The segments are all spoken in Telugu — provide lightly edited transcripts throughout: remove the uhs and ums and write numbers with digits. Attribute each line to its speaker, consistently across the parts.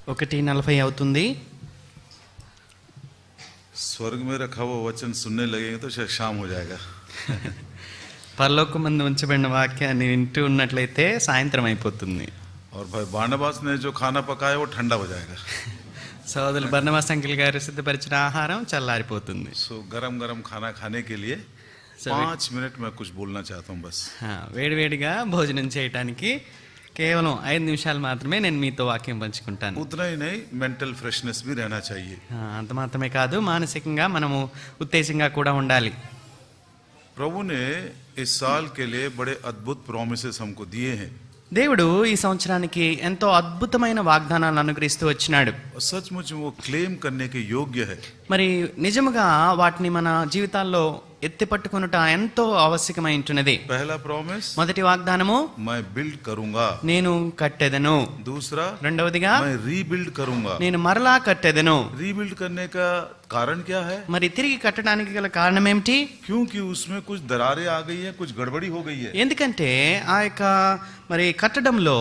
Speaker 1: 1:40 అవుతుంది.
Speaker 2: स्वर्ग में रखा हुआ वचन सुनने लगेंगे तो शायद शाम हो जाएगा.
Speaker 1: పరలోకమందు ఉంచబడిన వాక్యాన్ని వింటూ ఉన్నట్లయితే సాయంత్రం అయిపోతుంది.
Speaker 2: और भाई बारनबास ने जो खाना पकाया वो ठंडा हो जाएगा.
Speaker 1: సోదరులు బర్నబాస్ అంకిల్ గారు సిద్ధపరిచిన ఆహారం చల్లారిపోతుంది.
Speaker 2: सो गरम गरम खाना खाने के लिए 5 मिनट में कुछ बोलना चाहता हूँ बस.
Speaker 1: వేడివేడిగా భోజనం చేయడానికి కేవలం 5 నిమిషాలు మాత్రమే నేను మీతో వాక్యం పంచుకుంటాను.
Speaker 2: उतना ही नहीं, मेंटल फ्रेशनेस भी रहना चाहिए.
Speaker 1: అంత మాత్రమే కాదు, మానసికంగా మనము ఉత్తేజంగా కూడా ఉండాలి.
Speaker 2: प्रभु ने इस साल के लिए बड़े अद्भुत प्रॉमिसेस हमको दिए हैं.
Speaker 1: దేవుడు ఈ సంవత్సరానికి ఎంతో అద్భుతమైన వాగ్దానాలను అనుగ్రహిస్తూ వచ్చినాడు.
Speaker 2: सचमुच वो क्लेम करने के योग्य है.
Speaker 1: మరి నిజముగా వాటిని మన జీవితాల్లో ఎత్తి పట్టుకొనుట ఎంతో ఆవశ్యకమై ఉంటున్నది.
Speaker 2: पहला प्रॉमिस,
Speaker 1: మొదటి వాగ్దానము,
Speaker 2: मैं बिल्ड करूंगा.
Speaker 1: నేను కట్టెదను.
Speaker 2: दूसरा,
Speaker 1: రెండవదిగా,
Speaker 2: मैं रीबिल्ड करूंगा.
Speaker 1: నేను మరలా కట్టెదను.
Speaker 2: रीबिल्ड करने का कारण क्या है?
Speaker 1: మరి తిరిగి కట్టడానికి గల కారణం ఏమిటి?
Speaker 2: क्योंकि उसमें कुछ दरारें आ गई हैं, कुछ गड़बड़ी हो गई है.
Speaker 1: ఎందుకంటే ఆ యొక్క మరి కట్టడంలో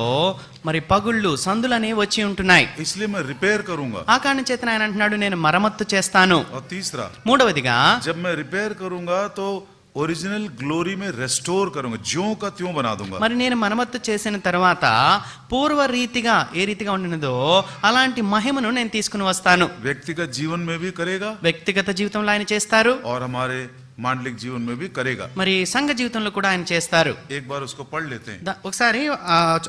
Speaker 1: మరి పగుళ్ళు సందులు అనేవి వచ్చి ఉంటున్నాయి.
Speaker 2: इसलिए मैं रिपेयर करूंगा.
Speaker 1: ఆ కారణం చేత ఆయన అంటున్నాడు, నేను మరమ్మత్తు చేస్తాను.
Speaker 2: और तीसरा,
Speaker 1: మూడవదిగా,
Speaker 2: जब मैं रिपेयर करूंगा तो ओरिजिनल ग्लोरी में रेस्टोर करूंगा, ज्यों का त्यों बना दूंगा.
Speaker 1: మరి నేను మరమ్మత్తు చేసిన తర్వాత పూర్వ రీతిగా ఏ రీతిగా ఉండినదో అలాంటి మహిమను నేను తీసుకుని వస్తాను.
Speaker 2: व्यक्तिगत जीवन में भी करेगा
Speaker 1: వ్యక్తిగత జీవితంలో ఆయన చేస్తారు,
Speaker 2: और हमारे मांडलिक जीवन में भी करेगा.
Speaker 1: మరి సంఘ జీవితంలో కూడా ఆయన చేస్తారు.
Speaker 2: एक बार उसको पढ़ लेते हैं.
Speaker 1: ఒకసారి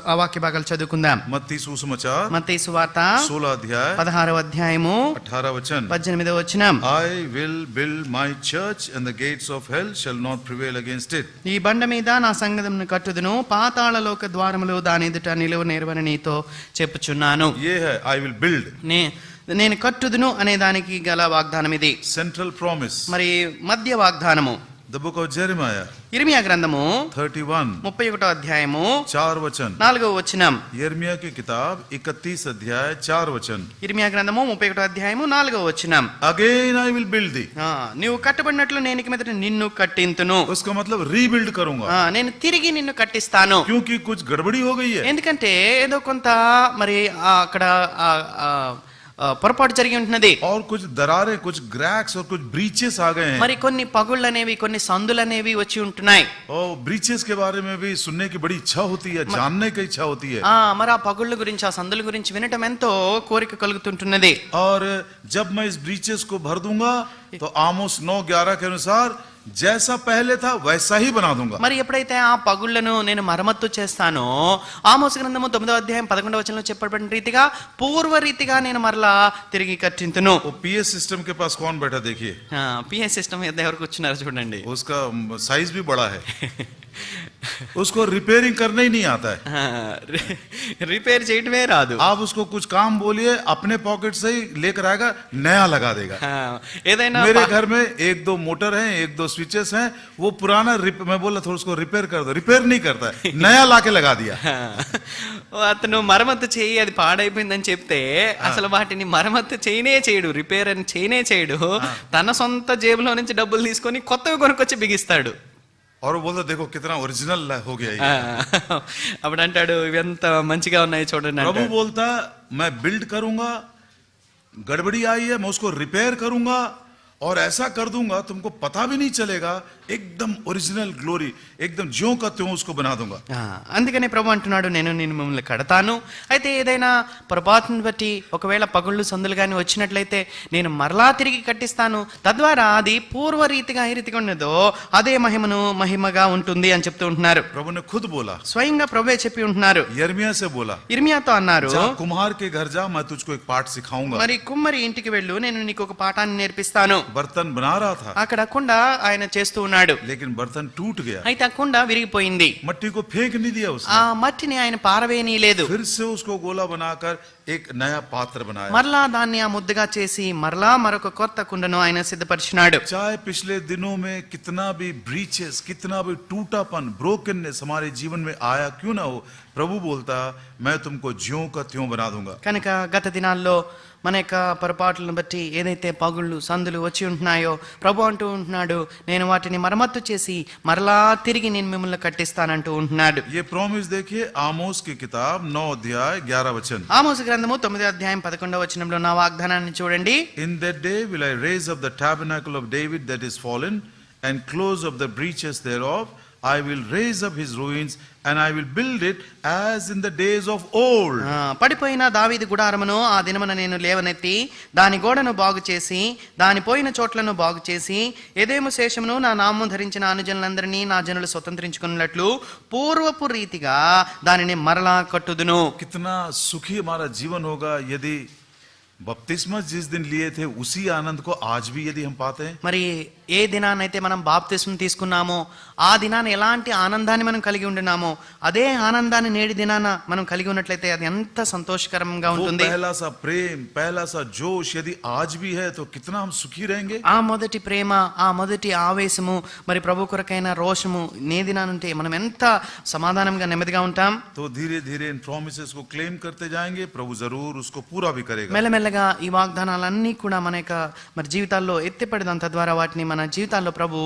Speaker 1: ఆ వాక్య భాగాలు చదువుకుందాం.
Speaker 2: मत्ती सुसमाचार
Speaker 1: మత్తయి సువార్త
Speaker 2: 16 अध्याय
Speaker 1: 16వ అధ్యాయము
Speaker 2: 18 वचन.
Speaker 1: 18వ వచనం.
Speaker 2: I will build my church and the gates of hell shall not prevail against it.
Speaker 1: ఈ బండ మీద నా సంఘమును కట్టుదును, పాతాళలోక ద్వారములు దాని ఎదుట నిలువ నేర్వని నీతో చెప్పుచున్నాను.
Speaker 2: ये है I will build.
Speaker 1: నేను కట్టుదును అనే దానికి గల వాగ్దానం ఇది.
Speaker 2: Central promise.
Speaker 1: మరి మధ్య వాగ్దానము
Speaker 2: The book of Jeremiah
Speaker 1: ఇర్మియా గ్రంథము
Speaker 2: 31
Speaker 1: 31వ అధ్యాయము
Speaker 2: 4 वचन.
Speaker 1: 4వ వచనం.
Speaker 2: यिर्मयाह की किताब 31 अध्याय 4 वचन.
Speaker 1: ఇర్మియా గ్రంథము 31వ అధ్యాయము 4వ వచనం.
Speaker 2: Again I will build thee.
Speaker 1: నీవు కట్టబడినట్లు నేను ఇక మీదట నిన్ను కట్టింతును.
Speaker 2: उसका मतलब रीबिल्ड करूंगा.
Speaker 1: నేను తిరిగి నిన్ను కట్టిస్తాను.
Speaker 2: क्योंकि कुछ गड़बड़ी हो गई है.
Speaker 1: ఎందుకంటే ఏదో కొంత మరి అక్కడ పొరపాటు జరిగి ఉంటున్నది.
Speaker 2: और कुछ दरारें, कुछ क्रैक्स और कुछ ब्रीचेस आ गए हैं.
Speaker 1: మరి కొన్ని పగుళ్ళు అనేవి, కొన్ని సందులు అనేవి వచ్చి ఉంటున్నాయి.
Speaker 2: और ब्रीचेस के बारे में भी सुनने की बड़ी इच्छा होती है, जानने की इच्छा होती है.
Speaker 1: మరి ఆ పగుళ్ళ గురించి, ఆ సందుల గురించి వినటం ఎంతో కోరిక కలుగుతుంటున్నది.
Speaker 2: और जब मैं इस ब्रीचेस को भर दूंगा तो आमोस 9:11 के अनुसार जैसा पहले था वैसा ही बना दूंगा.
Speaker 1: మరి ఎప్పుడైతే ఆ పగుళ్ళను నేను మరమ్మత్తు చేస్తానో, ఆమోసు గ్రంథము 9వ అధ్యాయం 11వ వచనంలో చెప్పబడిన రీతిగా పూర్వ రీతిగా నేను మరలా తిరిగి కట్టింతును.
Speaker 2: वो पीएस सिस्टम के पास कौन बैठा देखिए.
Speaker 1: పిఎస్ సిస్టమ్ మీద ఎవరు కూర్చున్నారు చూడండి.
Speaker 2: उसका साइज भी बड़ा है. उसको रिपेयरिंग करना ही नहीं आता है.
Speaker 1: రిపేర్ చేయటమే రాదు.
Speaker 2: आप उसको कुछ काम बोलिए, अपने पॉकेट से ही लेकर आएगा, नया लगा देगा.
Speaker 1: ఏదైనా
Speaker 2: मेरे घर में 1-2 मोटर हैं, 1-2 स्विचेस हैं, वो पुराना मैं बोला थोड़ा उसको रिपेयर कर दो, रिपेयर नहीं करता है, नया लाके लगा दिया.
Speaker 1: అతను మరమ్మత్తు చేయి, అది పాడైపోయిందని చెప్తే అసలు వాటిని మరమ్మత్తు చేయనే చేయడు, రిపేర్ అని చేయనే చేయడు. తన సొంత జేబులో నుంచి డబ్బులు తీసుకొని కొత్తవి కొనుక్కొచ్చి బిగిస్తాడు.
Speaker 2: और वो बोलता देखो कितना ओरिजिनल हो गया ये.
Speaker 1: అప్పుడు అంటాడు, ఇవి ఎంత మంచిగా ఉన్నాయి చూడండి.
Speaker 2: प्रभु बोलता मैं बिल्ड करूंगा, गड़बड़ी आई है मैं उसको रिपेयर करूंगा और ऐसा कर दूंगा तुमको पता भी नहीं चलेगा, एकदम ओरिजिनल ग्लोरी, एकदम ज्यों का त्यों उसको बना दूंगा.
Speaker 1: అందుకనే ప్రభు అంటున్నాడు, నేను మిమ్మల్ని కడతాను. అయితే ఏదైనా పొరపాటును బట్టి ఒకవేళ పగుళ్ళు సందులు కానీ వచ్చినట్లయితే నేను మరలా తిరిగి కట్టిస్తాను. తద్వారా అది పూర్వ రీతిగా ఏ రీతిగా ఉన్నదో అదే మహిమగా ఉంటుంది అని చెప్తూ ఉంటున్నారు.
Speaker 2: प्रभु ने खुद बोला,
Speaker 1: స్వయంగా ప్రభువే చెప్పి ఉంటున్నారు.
Speaker 2: यिर्मयाह से बोला,
Speaker 1: ఇర్మియాతో అన్నారు,
Speaker 2: कुम्हार के घर जा, मैं तुझको एक पाठ सिखाऊंगा.
Speaker 1: మరి కుమ్మరి ఇంటికి వెళ్ళు, నేను నీకు ఒక పాఠాన్ని నేర్పిస్తాను.
Speaker 2: बर्तन बना रहा था,
Speaker 1: అక్కడ కుండ ఆయన చేస్తూ ఉన్నాడు.
Speaker 2: लेकिन बर्तन टूट गया.
Speaker 1: అయితే ఆ కుండ విరిగిపోయింది.
Speaker 2: मट्टी को फेंक नहीं दिया उसने,
Speaker 1: ఆ మట్టిని ఆయన పారవేయనీయలేదు.
Speaker 2: फिर से उसको गोला बनाकर एक नया पात्र बनाया.
Speaker 1: మరలా దాన్ని ఆ ముద్దగా చేసి మరలా మరొక కొత్త కుండను ఆయన సిద్ధపరిచినాడు.
Speaker 2: चाहे पिछले दिनों में कितना भी ब्रीचेस, कितना भी टूटापन, ब्रोकननेस हमारे जीवन में आया क्यों ना हो, प्रभु बोलता मैं तुमको ज्यों का त्यों बना दूंगा।
Speaker 1: కనుక గత దినాల్లో మన యొక్క పొరపాట్లను బట్టి ఏదైతే పగుళ్ళు సందులు వచ్చి ఉంటున్నాయో ప్రభు అంటూ ఉంటున్నాడు, నేను వాటిని మరమ్మత్తు చేసి మరలా తిరిగి నేను మిమ్మల్ని కట్టిస్తానంటూ ఉంటున్నాడు.
Speaker 2: ये प्रॉमिस देखिए आमोस की किताब 9 अध्याय 11 वचन।
Speaker 1: ఆమోసు గ్రంథము 9వ అధ్యాయం 11వ వచనంలో నా వాగ్దానాన్ని చూడండి.
Speaker 2: In that day will I raise up the tabernacle of David that is fallen and close up the breaches thereof. I will raise up his ruins and I will build it as in the days of old.
Speaker 1: పడిపోయిన దావీదు గుడారమును ఆ దినమున నేను లేవనెత్తి దాని గోడను బాగు చేసి దాని పోయిన చోట్లను బాగు చేసి ఎదేము శేషమును నా నామము ధరించిన అనుజనులందరినీ నా జనులు స్వతంత్రించుకున్నట్లు పూర్వపు రీతిగా దానిని మరలా కట్టుదును.
Speaker 2: कितना सुखी हमारा जीवन होगा यदि बपतिस्मा जिस दिन लिए थे उसी आनंद को आज भी यदि हम पाते हैं।
Speaker 1: మరి ఏ దినాన్నైతే మనం బాప్తిస్మం తీసుకున్నామో ఆ దినాన్ని ఎలాంటి ఆనందాన్ని మనం కలిగి ఉంటున్నామో అదే ఆనందాన్ని నేటి దినాన మనం కలిగి ఉన్నట్లయితే అది ఎంత సంతోషకరంగా
Speaker 2: वो
Speaker 1: ఉంటుంది.
Speaker 2: पहला सा प्रेम पहला सा जोश यदि आज भी है तो कितना हम सुखी रहेंगे।
Speaker 1: ఆ మొదటి ప్రేమ ఆ మొదటి ఆవేశము మరి ప్రభు కొరకైన రోషము నే దినానుంటే మనం ఎంత సమాధానంగా నెమ్మదిగా ఉంటాం.
Speaker 2: तो धीरे धीरे इन प्रोमिसेस को क्लेम करते जाएंगे, प्रभु जरूर उसको पूरा भी करेगा।
Speaker 1: మెల్లమెల్లగా ఈ వాగ్దానాలన్నీ కూడా మన యొక్క మరి జీవితాల్లో ఎత్తిపడడం తద్వారా వాటిని మన జీవితాల్లో ప్రభు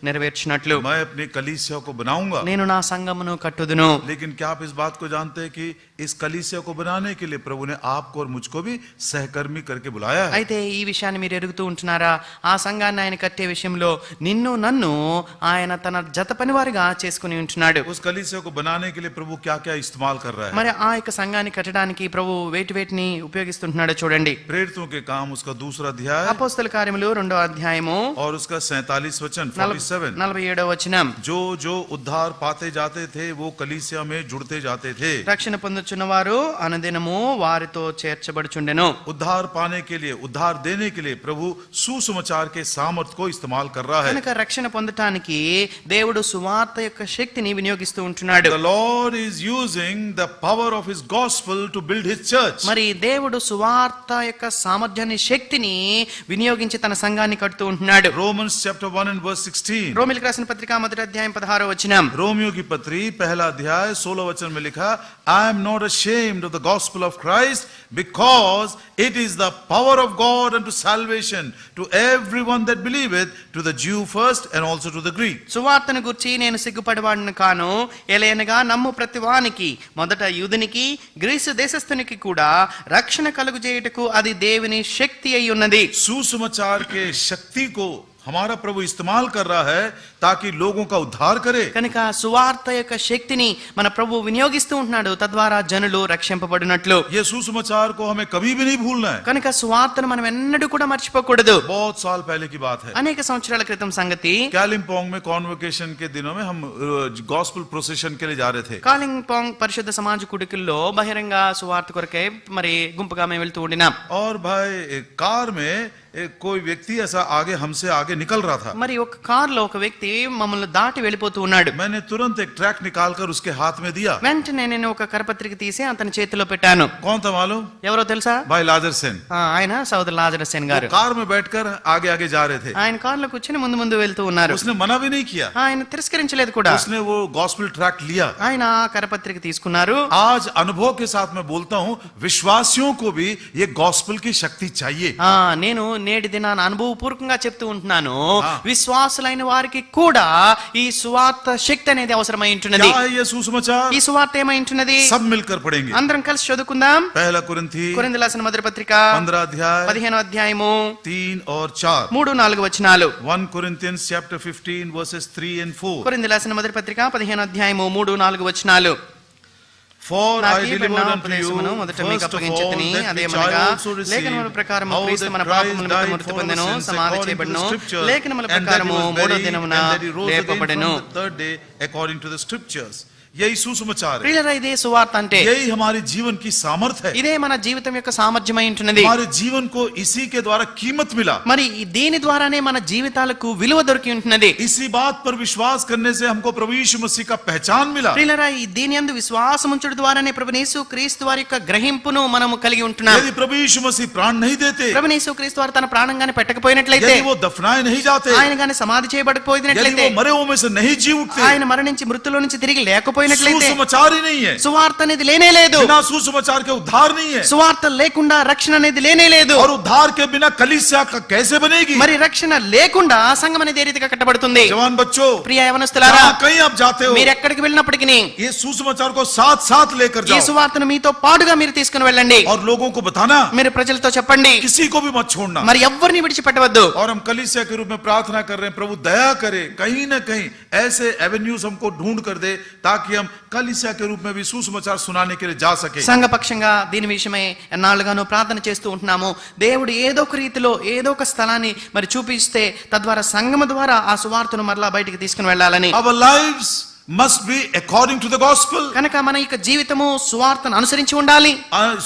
Speaker 1: నెరవేర్చినట్లు
Speaker 2: मैं अपनी कलीसिया को बनाऊंगा,
Speaker 1: నేను నా సంఘమును కట్టుదును.
Speaker 2: लेकिन क्या आप इस बात को जानते हैं कि इस कलीसिया को बनाने के लिए प्रभु ने आपको और मुझको भी सहकर्मी करके बुलाया है।
Speaker 1: అయితే ఈ విషయాన్ని మీరు ఎరుగుతూ ఉంటున్నారా? ఆ సంఘాన్ని ఆయన కట్టే విషయంలో నిన్ను నన్ను ఆయన తన జత పనివారిగా చేసుకుని ఉంటున్నాడు.
Speaker 2: उस कलीसिया को बनाने के लिए प्रभु क्या क्या इस्तेमाल कर रहा है।
Speaker 1: మరి ఆ యొక్క సంఘాన్ని కట్టడానికి ప్రభు వేటిని ఉపయోగిస్తుంటున్నాడో చూడండి.
Speaker 2: प्रेरितों के काम उसका दूसरा अध्याय
Speaker 1: అపోస్తల కార్యములు 2వ అధ్యాయము
Speaker 2: और उसका 47 वचन 47।
Speaker 1: 47వ వచనం.
Speaker 2: जो जो उद्धार पाते जाते थे वो कलीसिया में जुड़ते जाते थे।
Speaker 1: రక్షణ పొందుచున్నవారు అనుదినము వారితో చేర్చబడుచుండెను.
Speaker 2: उद्धार पाने के लिए उद्धार देने के लिए प्रभु सुसमाचार के सामर्थ्य को इस्तेमाल कर रहा है।
Speaker 1: కనుక రక్షణ పొందటానికి దేవుడు సువార్త యొక్క శక్తిని వినియోగిస్తూ ఉంటున్నాడు.
Speaker 2: The Lord is using the power of his gospel to build his church.
Speaker 1: మరి దేవుడు సువార్త యొక్క సామర్థ్యాన్ని శక్తిని వినియోగించి తన సంఘాన్ని కడుతూ ఉంటున్నాడు.
Speaker 2: Romans chapter 1 and verse 16।
Speaker 1: రోమిలికి రాసిన పత్రిక 1వ అధ్యాయం 16వ వచనం.
Speaker 2: रोमियो की पत्री पहला अध्याय 16 वचन में लिखा, I am not ashamed of the gospel of Christ because it is the power of God unto salvation to everyone that believeth, to the Jew first and also to the Greek.
Speaker 1: సువార్తను గురించి నేను సిగ్గుపడవాడిని కాను, ఎలయనగా నమ్ము ప్రతివానికి మొదట యూదునికి గ్రీసు దేశస్థునికి కూడా రక్షణ కలుగుచేయుటకు అది దేవుని శక్తి అయి ఉన్నది.
Speaker 2: सुसमाचार के शक्ति को हमारा प्रभु इस्तेमाल कर रहा है ताकि लोगों का उद्धार करे।
Speaker 1: కనుక సువార్త యొక్క శక్తిని మన ప్రభు వినియోగిస్తూ ఉంటున్నాడు తద్వారా జనులు రక్షింపబడినట్లు.
Speaker 2: ये सुसमाचार को हमें कभी भी नहीं भूलना है।
Speaker 1: కనుక సువార్తను మనం ఎన్నడూ కూడా మర్చిపోకూడదు.
Speaker 2: बहुत साल पहले की बात है।
Speaker 1: అనేక సంవత్సరాల క్రితం సంగతి.
Speaker 2: कालिम्पोंग में कॉन्वोकेशन के दिनों में हम गॉस्पेल प्रोसेशन के लिए जा रहे थे।
Speaker 1: కాలింపాంగ్ పరిశుద్ధ సమాజ కుడికిల్లో బహిరంగ సువార్త కొరకై మరి గుంపుగా మేము వెళ్తూ ఉండినాం.
Speaker 2: और भाई कार में कोई व्यक्ति ऐसा आगे हमसे आगे निकल रहा था।
Speaker 1: మరి ఒక కారులో ఒక వ్యక్తి మమ్మల్ని దాటి వెళ్ళిపోతూ ఉన్నాడు.
Speaker 2: मैंने तुरंत एक ट्रैक निकालकर उसके हाथ में दिया।
Speaker 1: వెంటనే నేను ఒక కరపత్రిక తీసి అతని చేతిలో పెట్టాను.
Speaker 2: कौन था मालूम?
Speaker 1: ఎవరో తెలుసా?
Speaker 2: भाई लाजर सेन।
Speaker 1: ఆయన సోదరు లాజరస్ సేన్ గారు.
Speaker 2: कार में बैठकर आगे आगे जा रहे थे।
Speaker 1: ఆయన కారులో కూర్చొని ముందు ముందు వెళ్తూ ఉన్నారు.
Speaker 2: उसने मना भी नहीं किया,
Speaker 1: ఆయన తిరస్కరించలేదు కూడా.
Speaker 2: उसने वो गॉस्पेल ट्रैक लिया।
Speaker 1: ఆయన కరపత్రిక తీసుకున్నారు.
Speaker 2: आज अनुभव के साथ मैं बोलता हूँ, विश्वासियों को भी ये गॉस्पेल की शक्ति चाहिए।
Speaker 1: నేను నేటి దినాన అనుభవపూర్వకంగా చెప్తూ ఉంటున్నాను, విశ్వాసులైన వారికి కూడా ఈ సువార్త శక్తి అనేది అవసరమై ఉంటున్నది.
Speaker 2: क्या है ये सुसमाचार?
Speaker 1: ఈ సువార్త ఏమై ఉంటున్నది?
Speaker 2: सब मिलकर पढ़ेंगे।
Speaker 1: అందరం కలిసి చదువుకుందాం.
Speaker 2: पहला कुरिन्थी
Speaker 1: కొరింథీయులకు రాసిన మొదటి పత్రిక
Speaker 2: 15 अध्याय
Speaker 1: 15వ అధ్యాయము
Speaker 2: 3 और 4।
Speaker 1: 3-4 వచనాలు.
Speaker 2: 1 Corinthians chapter 15 verses 3 and 4।
Speaker 1: కొరింథీయులకు రాసిన మొదటి పత్రిక 15వ అధ్యాయము 3-4 వచనాలు.
Speaker 2: For I
Speaker 1: నాకీ
Speaker 2: delivered
Speaker 1: బడిన
Speaker 2: unto you
Speaker 1: ఉపదేశమును మొదట మీకు
Speaker 2: first of all
Speaker 1: అప్పగించితిని,
Speaker 2: that which I
Speaker 1: అదేమనగా
Speaker 2: also received,
Speaker 1: లేఖనముల ప్రకారము
Speaker 2: how
Speaker 1: క్రీస్తు
Speaker 2: that
Speaker 1: మన
Speaker 2: Christ
Speaker 1: పాపముల నిమిత్తము
Speaker 2: died
Speaker 1: మృతి
Speaker 2: for our
Speaker 1: పొందెను,
Speaker 2: sins
Speaker 1: సమాధి
Speaker 2: according to the
Speaker 1: చేయబడెను,
Speaker 2: scriptures,
Speaker 1: లేఖనముల
Speaker 2: and that he
Speaker 1: ప్రకారము
Speaker 2: was
Speaker 1: మూడో
Speaker 2: buried,
Speaker 1: దినమున
Speaker 2: and that he rose again
Speaker 1: లేపబడెను.
Speaker 2: from the third day according to the scriptures। यही सुसमाचार है,
Speaker 1: ప్రియులారా, ఇదే సువార్త అంటే.
Speaker 2: यही हमारे जीवन की सामर्थ्य है।
Speaker 1: ఇదే మన జీవితం యొక్క సామర్థ్యమై ఉంటున్నది.
Speaker 2: हमारे जीवन को इसी के द्वारा कीमत मिला।
Speaker 1: మరి దీని ద్వారానే మన జీవితాలకు విలువ దొరికి ఉంటున్నది.
Speaker 2: इसी बात पर विश्वास करने से हमको प्रभु यीशु मसीह का पहचान मिला।
Speaker 1: ప్రియులారా, దీని యందు విశ్వాసం ఉంచడం ద్వారానే ప్రభువు యేసు క్రీస్తు వారి యొక్క గ్రహింపును మనము కలిగి ఉంటున్నాం.
Speaker 2: यदि प्रभु यीशु मसीह प्राण नहीं देते,
Speaker 1: ప్రభువు యేసు క్రీస్తు వారు తన ప్రాణంగానే పెట్టకపోయినట్లయితే,
Speaker 2: यदि वो दफनाए नहीं जाते,
Speaker 1: ఆయన గాని సమాధి
Speaker 2: यदि
Speaker 1: చేయబడకపోయినట్లయితే,
Speaker 2: वो मरे हुए में से नहीं जी उठते,
Speaker 1: ఆయన మరణించి మృతుల్లో నుంచి తిరిగి లేకపోయినట్లయితే, లేకపోయినట్లయితే
Speaker 2: सुसमाचार ही नहीं है,
Speaker 1: సువార్త అనేది లేనే లేదు.
Speaker 2: बिना सुसमाचार के उद्धार नहीं है,
Speaker 1: సువార్త లేకుండా రక్షణ అనేది లేనే లేదు.
Speaker 2: और उद्धार के बिना कलीसिया का कैसे बनेगी?
Speaker 1: మరి రక్షణ లేకుండా సంఘం అనేది ఏ రీతిగా కట్టబడుతుంది?
Speaker 2: जवान बच्चों,
Speaker 1: ప్రియ యవనస్తులారా,
Speaker 2: जहाँ कहीं आप जाते हो,
Speaker 1: మీరు ఎక్కడికి వెళ్ళినప్పటికీ
Speaker 2: ये सुसमाचार को साथ साथ लेकर
Speaker 1: ఈ
Speaker 2: जाओ
Speaker 1: సువార్తను మీతో పాటుగా మీరు తీసుకుని వెళ్ళండి.
Speaker 2: और लोगों को बताना,
Speaker 1: మీరు ప్రజలతో చెప్పండి,
Speaker 2: किसी को भी मत छोड़ना.
Speaker 1: మరి ఎవ్వరిని విడిచిపెట్టవద్దు.
Speaker 2: और हम कलीसिया के रूप में प्रार्थना कर रहे हैं, प्रभु दया करे, कहीं ना कहीं ऐसे एवेन्यूज हमको ढूंढ कर दे ताकि हम कलीसिया के रूप में भी सुसमाचार सुनाने के लिए जा सके.
Speaker 1: సంఘపక్షంగా దీని విషయమై ఎన్నాళ్ళుగానో ప్రార్థన చేస్తూ ఉంటున్నాము. దేవుడు ఏదో ఒక రీతిలో ఏదో ఒక స్థలాన్ని మరి చూపిస్తే తద్వారా సంఘం ద్వారా ఆ సువార్తను మరలా బయటికి తీసుకుని వెళ్ళాలని.
Speaker 2: Our lives must be according to the gospel.
Speaker 1: కనుక మన యొక్క జీవితము సువార్తను అనుసరించి ఉండాలి.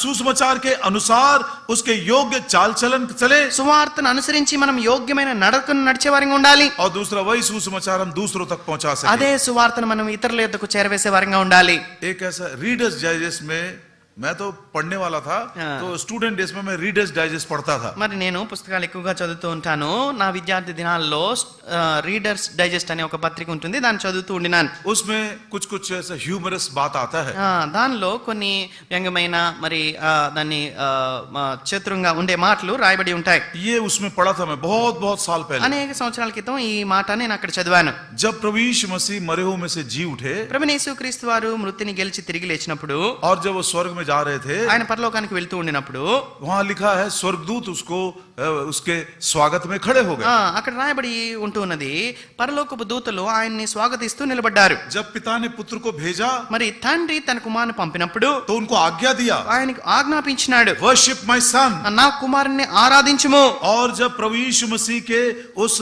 Speaker 2: सुसमाचार के अनुसार उसके योग्य चाल चलन चले,
Speaker 1: సువార్తను అనుసరించి మనం యోగ్యమైన నడకను నడిచే వారంగా ఉండాలి.
Speaker 2: और दूसरा वही सुसमाचार हम दूसरों तक पहुंचा सके.
Speaker 1: అదే సువార్తను మనం ఇతరుల యొద్దకు చేరవేసే వారంగా ఉండాలి.
Speaker 2: एक ऐसा रीडर्स डाइजेस्ट में मैं तो पढ़ने वाला था,
Speaker 1: हाँ।
Speaker 2: तो स्टूडेंट डेज में मैं रीडर्स डाइजेस्ट पढ़ता था.
Speaker 1: మరి నేను పుస్తకాలు ఎక్కువగా చదువుతూ ఉంటాను. నా విద్యార్థి దినాల్లో రీడర్స్ డైజెస్ట్ అనే ఒక పత్రిక ఉంటుంది, దాన్ని చదువుతూ ఉండినాను.
Speaker 2: उसमें कुछ कुछ ऐसा ह्यूमरस बात आता है.
Speaker 1: దానిలో కొన్ని వ్యంగ్యమైన మరి దాన్ని చతురంగా ఉండే మాటలు రాయబడి ఉంటాయి.
Speaker 2: ये उसमें पढ़ा था मैं बहुत बहुत साल पहले.
Speaker 1: అనేక సంవత్సరాల క్రితం ఈ మాట నేను అక్కడ చదివాను.
Speaker 2: जब प्रभु यीशु मसीह मरे हुए में से जी उठे
Speaker 1: ప్రభువైన యేసుక్రీస్తు వారు మృతిని గెలిచి తిరిగి లేచినప్పుడు,
Speaker 2: और जब वो स्वर्ग में जा रहे थे,
Speaker 1: ఆయన పరలోకానికి వెళ్తూ ఉండినప్పుడు
Speaker 2: वहां लिखा है स्वर्गदूत उसको उसके स्वागत में खड़े हो गए.
Speaker 1: అక్కడ రాయబడి ఉంటూ ఉన్నది, పరలోకపు దూతలు ఆయన్ని స్వాగతిస్తూ నిలబడ్డారు.
Speaker 2: जब पिता ने पुत्र को भेजा
Speaker 1: మరి తండ్రి తన కుమారుని పంపినప్పుడు
Speaker 2: तो उनको आज्ञा दिया,
Speaker 1: ఆయనకు ఆజ్ఞాపించినాడు,
Speaker 2: वर्शिप माय सन.
Speaker 1: నా కుమారుని ఆరాధించుము.
Speaker 2: और जब प्रभु यीशु मसीह के उस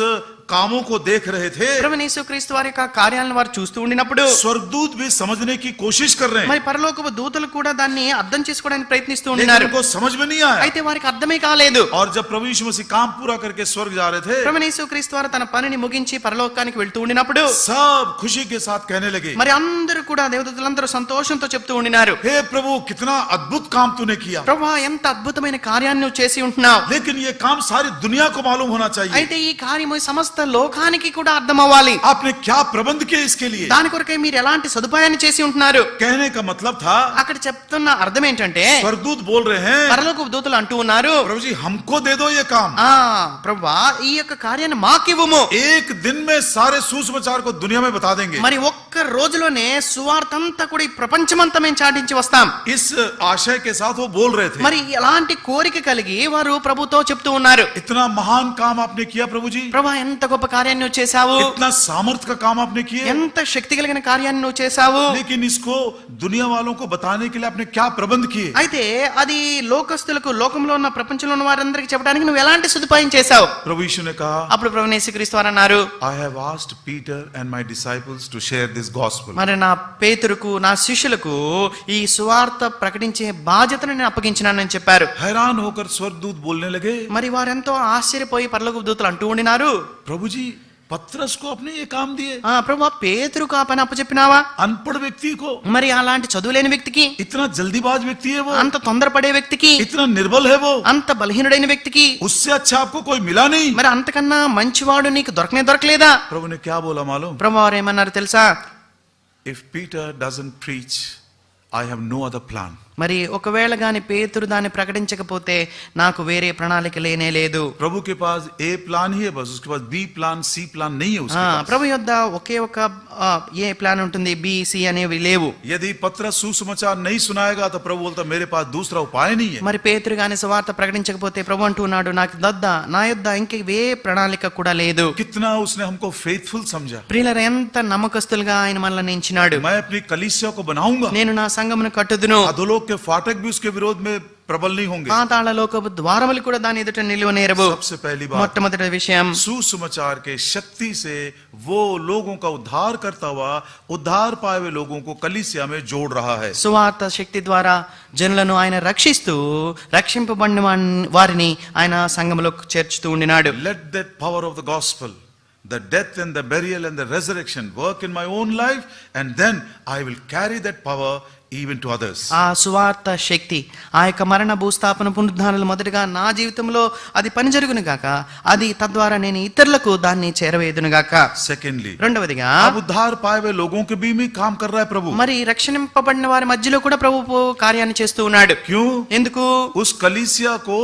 Speaker 2: कामों को देख रहे थे,
Speaker 1: ప్రభువైన యేసుక్రీస్తు వారి యొక్క కార్యాలను వారు చూస్తూ ఉండినప్పుడు
Speaker 2: स्वर्गदूत भी समझने की कोशिश कर रहे हैं,
Speaker 1: మరి పరలోకపు దూతలు కూడా దాన్ని అర్థం చేసుకోవడానికి ప్రయత్నిస్తూ
Speaker 2: लेकिन
Speaker 1: ఉన్నారు.
Speaker 2: उनको समझ में नहीं आया.
Speaker 1: అయితే వారికి అర్థమే కాలేదు.
Speaker 2: और जब प्रभु यीशु मसीह काम पूरा करके स्वर्ग जा रहे थे,
Speaker 1: ప్రభువైన యేసుక్రీస్తు వారు తన పనిని ముగించి పరలోకానికి వెళ్తూ ఉండినప్పుడు
Speaker 2: सब खुशी के साथ कहने लगे,
Speaker 1: మరి అందరూ కూడా దేవదూతలందరూ సంతోషంతో చెప్తూ ఉండినారు,
Speaker 2: हे प्रभु कितना अद्भुत काम तूने किया,
Speaker 1: ప్రభువా ఎంత అద్భుతమైన కార్యాన్ని నువ్వు చేసి ఉంటున్నావు.
Speaker 2: लेकिन ये काम सारी दुनिया को मालूम होना चाहिए.
Speaker 1: అయితే ఈ కార్యము సమస్త లోకానికి కూడా అర్థం అవ్వాలి.
Speaker 2: आपने क्या प्रबंध किया इसके लिए?
Speaker 1: దాని కొరకై మీరు ఎలాంటి సదుపాయాన్ని చేసి ఉంటున్నారు?
Speaker 2: कहने का मतलब था,
Speaker 1: అక్కడ చెప్తున్న అర్థం ఏంటంటే,
Speaker 2: स्वर्गदूत बोल रहे हैं,
Speaker 1: పరలోకపు దూతలు అంటూ ఉన్నారు,
Speaker 2: प्रभु जी हमको दे दो ये काम.
Speaker 1: ప్రభువా ఈ యొక్క కార్యాన్ని మాకివ్వము.
Speaker 2: एक दिन में सारे सुसमाचार को दुनिया में बता देंगे.
Speaker 1: మరి ఒక్క రోజులోనే సువార్త అంతా కూడా ఈ ప్రపంచమంతా మేము చాటించి వస్తాం.
Speaker 2: इस आशय के साथ वो बोल रहे थे.
Speaker 1: మరి ఎలాంటి కోరిక కలిగి వారు ప్రభుతో చెప్తూ ఉన్నారు,
Speaker 2: इतना महान काम आपने किया प्रभु जी,
Speaker 1: ప్రభా ఎంత గొప్ప కార్యాన్ని నువ్వు చేశావు,
Speaker 2: इतना सामर्थ्य का काम आपने किया,
Speaker 1: ఎంత శక్తి కలిగిన కార్యాన్ని నువ్వు చేశావు.
Speaker 2: लेकिन इसको दुनिया वालों को बताने के लिए आपने क्या प्रबंध किए?
Speaker 1: అయితే అది లోకస్తులకు, లోకంలో ఉన్న ప్రపంచంలో ఉన్న వారందరికీ చెప్పడానికి నువ్వు ఎలాంటి సదుపాయం చేశావు?
Speaker 2: प्रभु यीशु ने कहा,
Speaker 1: అప్పుడు ప్రభువైన యేసుక్రీస్తు వారు అన్నారు,
Speaker 2: I have asked Peter and my disciples to share this gospel.
Speaker 1: మరి నా పేతురుకు, నా శిష్యులకు ఈ సువార్త ప్రకటించే బాధ్యతను నేను అప్పగించినానని చెప్పారు.
Speaker 2: हैरान होकर स्वर्गदूत बोलने लगे,
Speaker 1: మరి వారెంతో ఆశ్చర్యపోయి పరలోకపు దూతలు అంటూ ఉండినారు,
Speaker 2: प्रभु जी पतरस को अपने ये काम दिए,
Speaker 1: ప్రభు పేతురుకు ఆ పని అప్పచెప్పినావా?
Speaker 2: अनपढ़ व्यक्ति को,
Speaker 1: మరి అలాంటి చదువులేని వ్యక్తికి,
Speaker 2: इतना जल्दीबाज व्यक्ति है वो,
Speaker 1: అంత తొందరపడే వ్యక్తికి,
Speaker 2: इतना निर्बल है वो,
Speaker 1: అంత బలహీనుడైన వ్యక్తికి,
Speaker 2: उससे अच्छा आपको कोई मिला नहीं.
Speaker 1: మరి అంతకన్నా మంచివాడు నీకు దొరకలేదా?
Speaker 2: प्रभु ने क्या बोला मालूम?
Speaker 1: ప్రభు వారు ఏమన్నారు తెలుసా?
Speaker 2: If Peter doesn't preach, I have no other plan.
Speaker 1: మరి ఒకవేళ గాని పేతురు దాన్ని ప్రకటించకపోతే నాకు వేరే ప్రణాళిక లేనే లేదు.
Speaker 2: प्रभु के पास ए प्लान ही है बस, उसके पास बी प्लान सी प्लान नहीं है उसके पास.
Speaker 1: ప్రభు యొద్ద ఒకే ఒక ఏ ప్లాన్ ఉంటుంది, బి సి అనేవి లేవు.
Speaker 2: यदि पतरस सुसमाचार नहीं सुनाएगा तो प्रभु बोलता मेरे पास दूसरा उपाय नहीं है.
Speaker 1: మరి పేతురు గాని సువార్త ప్రకటించకపోతే ప్రభు అంటున్నాడు, నా యొద్ద ఇంకే ప్రణాళిక కూడా లేదు.
Speaker 2: कितना उसने हमको फेथफुल समझा.
Speaker 1: ప్రియులారా, ఎంత నమ్మకస్తులుగా ఆయన మనల్ని ఎంచినాడు.
Speaker 2: मैं अपनी कलीसिया को बनाऊंगा,
Speaker 1: నేను నా సంఘమును కట్టుదును,
Speaker 2: अधोलोक के फाटक भी उसके विरोध में प्रबल नहीं होंगे.
Speaker 1: పాతాళ లోకపు ద్వారములు కూడా దాని ఎదుట నిలువనేరవు.
Speaker 2: सबसे पहली बात,
Speaker 1: మొట్టమొదటి విషయం,
Speaker 2: सुसमाचार के शक्ति से वो लोगों का उद्धार करता हुआ उद्धार पाए हुए लोगों को कलीसिया में जोड़ रहा है.
Speaker 1: సువార్త శక్తి ద్వారా జనులను ఆయన రక్షిస్తూ రక్షింపబడిన వారిని ఆయన సంఘములోకి చేర్చుతూ ఉండినాడు.
Speaker 2: Let that power of the gospel, the death and the burial and the resurrection work in my own life, and then I will carry that power even to others.
Speaker 1: ఆ సువార్త శక్తి, ఆ యొక్క మరణ భూస్థాపన పునరుద్ధానాలు మొదటగా నా జీవితంలో అది పని జరుగును గాక, అది తద్వారా నేను ఇతరులకు దాన్ని చేరవేయుదును గాక.
Speaker 2: Secondly,
Speaker 1: రెండవదిగా
Speaker 2: अब उद्धार पाए हुए लोगों के बीच में काम कर रहा है प्रभु.
Speaker 1: మరి రక్షింపబడిన వారి మధ్యలో కూడా ప్రభువు కార్యాన్ని చేస్తూ ఉన్నాడు.
Speaker 2: क्यों?
Speaker 1: ఎందుకు?
Speaker 2: उस कलीसिया को